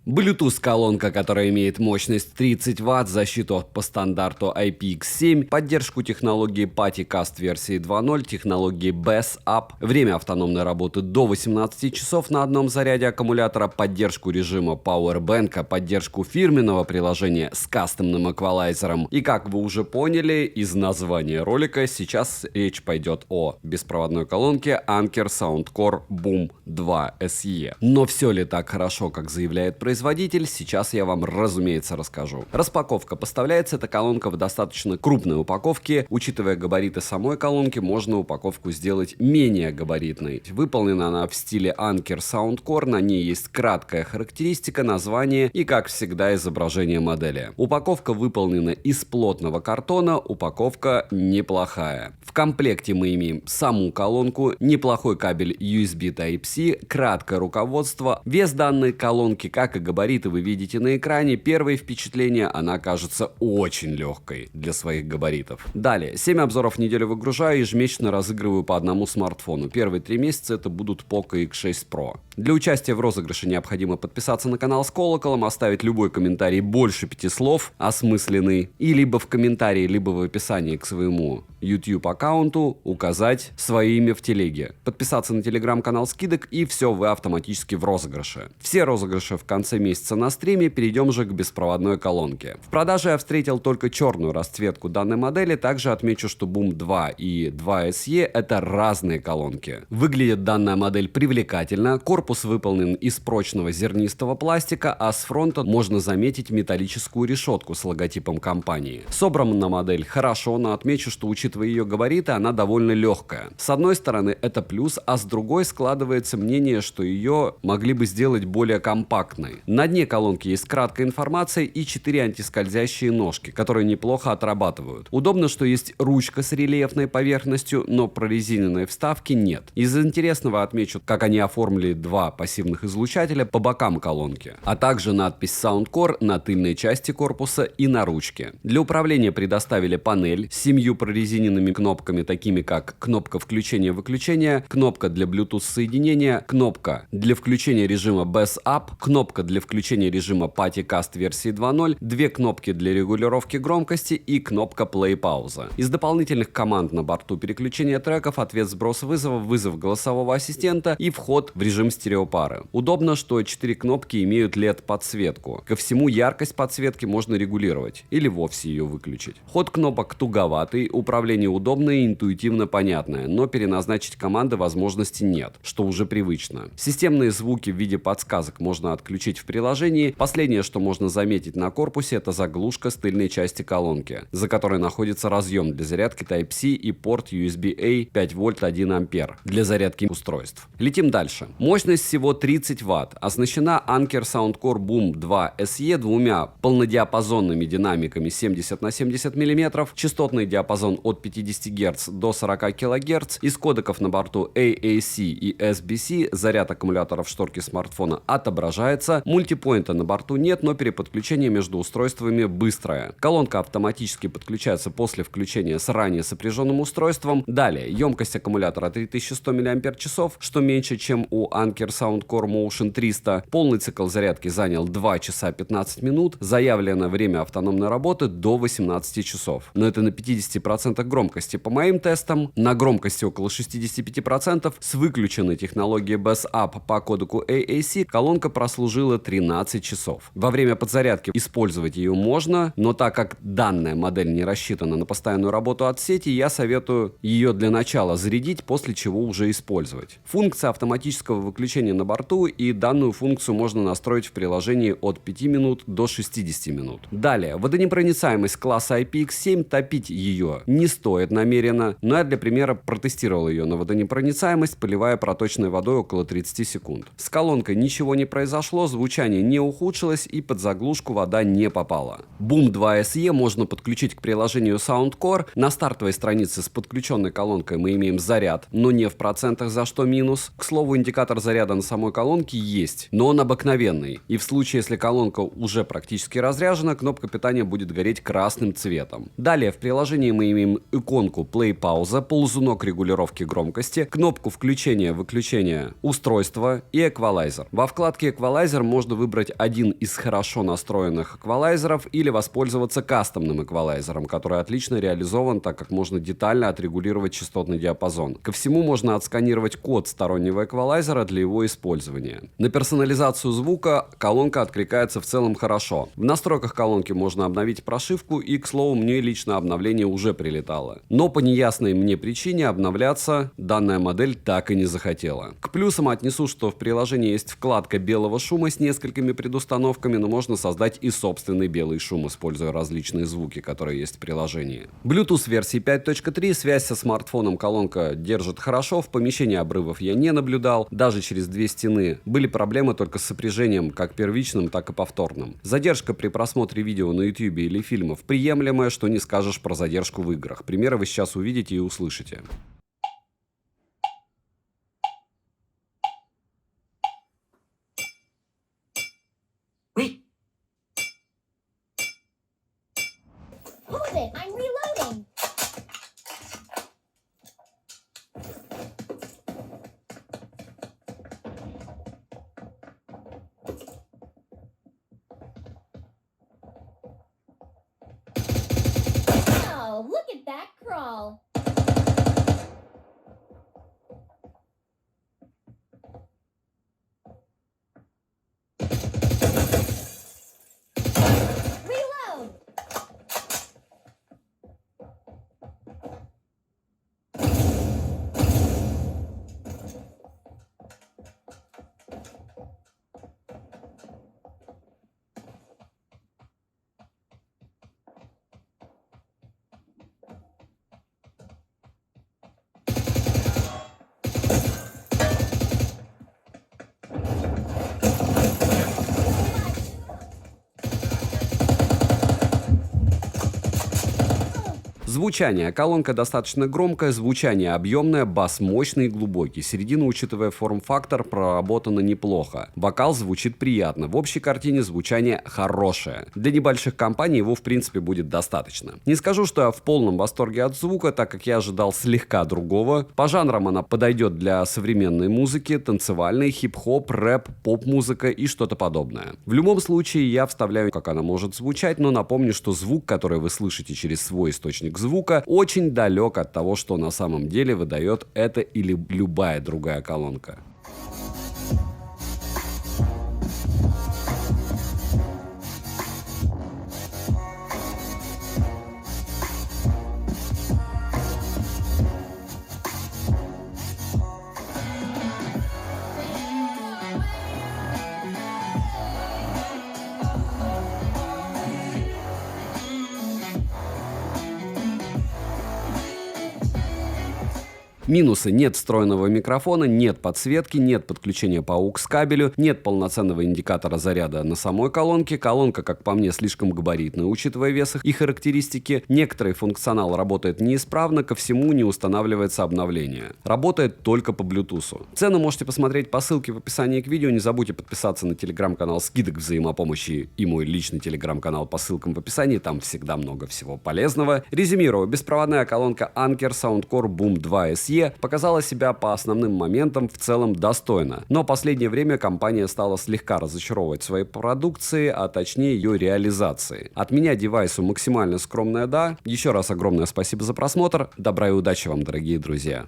Bluetooth-колонка, которая имеет мощность 30 Вт, защиту по стандарту IPX7, поддержку технологии PatiCast версии 2.0, технологии BESS-UP, время автономной работы до 18 часов на одном заряде аккумулятора, поддержку режима Powerbank, поддержку фирменного приложения с кастомным эквалайзером. И как вы уже поняли из названия ролика, сейчас речь пойдет о беспроводной колонке Anker Soundcore Boom 2 SE. Но все ли так хорошо, как заявляет производитель, сейчас я вам, разумеется, расскажу. Распаковка. Поставляется эта колонка в достаточно крупной упаковке. Учитывая габариты самой колонки, можно упаковку сделать менее габаритной. Выполнена она в стиле Anker Soundcore, на ней есть краткая характеристика, название и, как всегда, изображение модели. Упаковка выполнена из плотного картона, упаковка неплохая. В комплекте мы имеем саму колонку, неплохой кабель USB Type-C, краткое руководство. Вес данной колонки, как и габариты, вы видите на экране. Первое впечатление, она кажется очень легкой для своих габаритов. Далее, 7 обзоров в неделю выгружаю, ежемесячно разыгрываю по одному смартфону. Первые 3 месяца это будут Poco X6 Pro. Для участия в розыгрыше необходимо подписаться на канал с колоколом, оставить любой комментарий больше 5 слов, осмысленный, и либо в комментарии, либо в описании к своему YouTube аккаунту указать свое имя в телеге. Подписаться на телеграм-канал скидок, и все, вы автоматически в розыгрыше. Все розыгрыши в конце месяца на стриме. Перейдем же к беспроводной колонке. В продаже я встретил только черную расцветку данной модели. Также отмечу, что Boom 2 и 2 SE это разные колонки. Выглядит данная модель привлекательно. Корпус выполнен из прочного зернистого пластика, а с фронта можно заметить металлическую решетку с логотипом компании. Собрана модель хорошо, но отмечу, что учитывая ее габариты, она довольно легкая. С одной стороны это плюс, а с другой складывается мнение, что ее могли бы сделать более компактной. На дне колонки есть краткая информация и 4 антискользящие ножки, которые неплохо отрабатывают. Удобно, что есть ручка с рельефной поверхностью, но прорезиненной вставки нет. Из интересного отмечу, как они оформили 2 пассивных излучателя по бокам колонки, а также надпись Soundcore на тыльной части корпуса и на ручке. Для управления предоставили панель с 7 прорезиненными кнопками, такими как кнопка включения-выключения, кнопка для Bluetooth соединения, кнопка для включения режима BESS-UP, кнопка для включения режима PatiCast версии 2.0, 2 кнопки для регулировки громкости и кнопка Play-пауза. Из дополнительных команд на борту переключение треков, ответ сброс вызова, вызов голосового ассистента и вход в режим стереопары. Удобно, что 4 кнопки имеют LED-подсветку. Ко всему, яркость подсветки можно регулировать или вовсе ее выключить. Ход кнопок туговатый, управление удобное и интуитивно понятное, но переназначить команды возможности нет, что уже привычно. Системные звуки в виде подсказок можно отключить в приложении. Последнее, что можно заметить на корпусе, это заглушка с тыльной части колонки, за которой находится разъем для зарядки Type-C и порт USB-A 5 вольт 1 ампер для зарядки устройств. Летим дальше. Мощность всего 30 Вт. Оснащена Anker Soundcore Boom 2 SE двумя полнодиапазонными динамиками 70 на 70 мм, частотный диапазон от 50 Гц до 40 кГц. Из кодеков на борту AAC и SBC заряд аккумулятора в шторке смартфона отображается. Мультипоинта на борту нет, но переподключение между устройствами быстрое. Колонка автоматически подключается после включения с ранее сопряженным устройством. Далее, емкость аккумулятора 3100 мАч, что меньше, чем у Anker Soundcore Motion 300. Полный цикл зарядки занял 2 часа 15 минут. Заявленное время автономной работы до 18 часов. Но это на 50% громкости. По моим тестам, на громкости около 65% с выключенной технологией BESS-UP по кодеку AAC колонка прослужила 13 часов. Во время подзарядки использовать ее можно, но так как данная модель не рассчитана на постоянную работу от сети, я советую ее для начала зарядить, после чего уже использовать. Функция автоматического выключения на борту, и данную функцию можно настроить в приложении от 5 минут до 60 минут. Далее, водонепроницаемость класса IPX7, топить ее не стоит намеренно, но я для примера протестировал ее на водонепроницаемость, поливая проточной водой около 30 секунд. С колонкой ничего не произошло, звучание не ухудшилось и под заглушку вода не попала. Boom 2 SE можно подключить к приложению Soundcore. На стартовой странице с подключенной колонкой мы имеем заряд, но не в процентах, за что минус. К слову, индикатор заряда на самой колонке есть, но он обыкновенный. И в случае, если колонка уже практически разряжена, кнопка питания будет гореть красным цветом. Далее в приложении мы имеем иконку Play-пауза, ползунок регулировки громкости, кнопку включения-выключения устройства и эквалайзер. Во вкладке эквалайзер можно можно выбрать один из хорошо настроенных эквалайзеров или воспользоваться кастомным эквалайзером, который отлично реализован, так как можно детально отрегулировать частотный диапазон. Ко всему можно отсканировать код стороннего эквалайзера для его использования. На персонализацию звука колонка откликается в целом хорошо. В настройках колонки можно обновить прошивку, и, к слову, мне лично обновление уже прилетало. Но по неясной мне причине обновляться данная модель так и не захотела. К плюсам отнесу, что в приложении есть вкладка белого шума с несколькими предустановками, но можно создать и собственный белый шум, используя различные звуки, которые есть в приложении. Bluetooth версии 5.3, связь со смартфоном колонка держит хорошо, в помещении обрывов я не наблюдал, даже через две стены. Были проблемы только с сопряжением, как первичным, так и повторным. Задержка при просмотре видео на YouTube или фильмов приемлемая, что не скажешь про задержку в играх. Примеры вы сейчас увидите и услышите. Hold it, I'm reloading. Oh, look at that crawl. Reload. Звучание. Колонка достаточно громкая, звучание объемное, бас мощный и глубокий. Середина, учитывая форм-фактор, проработана неплохо. Вокал звучит приятно. В общей картине звучание хорошее. Для небольших компаний его в принципе будет достаточно. Не скажу, что я в полном восторге от звука, так как я ожидал слегка другого. По жанрам она подойдет для современной музыки, танцевальной, хип-хоп, рэп, поп-музыка и что-то подобное. В любом случае я вставляю, как она может звучать, но напомню, что звук, который вы слышите через свой источник звука, очень далек от того, что на самом деле выдает эта или любая другая колонка. Минусы: нет встроенного микрофона, нет подсветки, нет подключения по AUX кабелю, нет полноценного индикатора заряда на самой колонке. Колонка, как по мне, слишком габаритная, учитывая вес и характеристики. Некоторый функционал работает неисправно, ко всему не устанавливается обновление. Работает только по Bluetooth. Цену можете посмотреть по ссылке в описании к видео. Не забудьте подписаться на телеграм-канал скидок взаимопомощи и мой личный телеграм-канал по ссылкам в описании. Там всегда много всего полезного. Резюмирую. Беспроводная колонка Anker Soundcore Boom 2 SE показала себя по основным моментам в целом достойно. Но последнее время компания стала слегка разочаровывать своей продукции, а точнее ее реализации. От меня девайсу максимально скромное «да». Еще раз огромное спасибо за просмотр. Добра и удачи вам, дорогие друзья.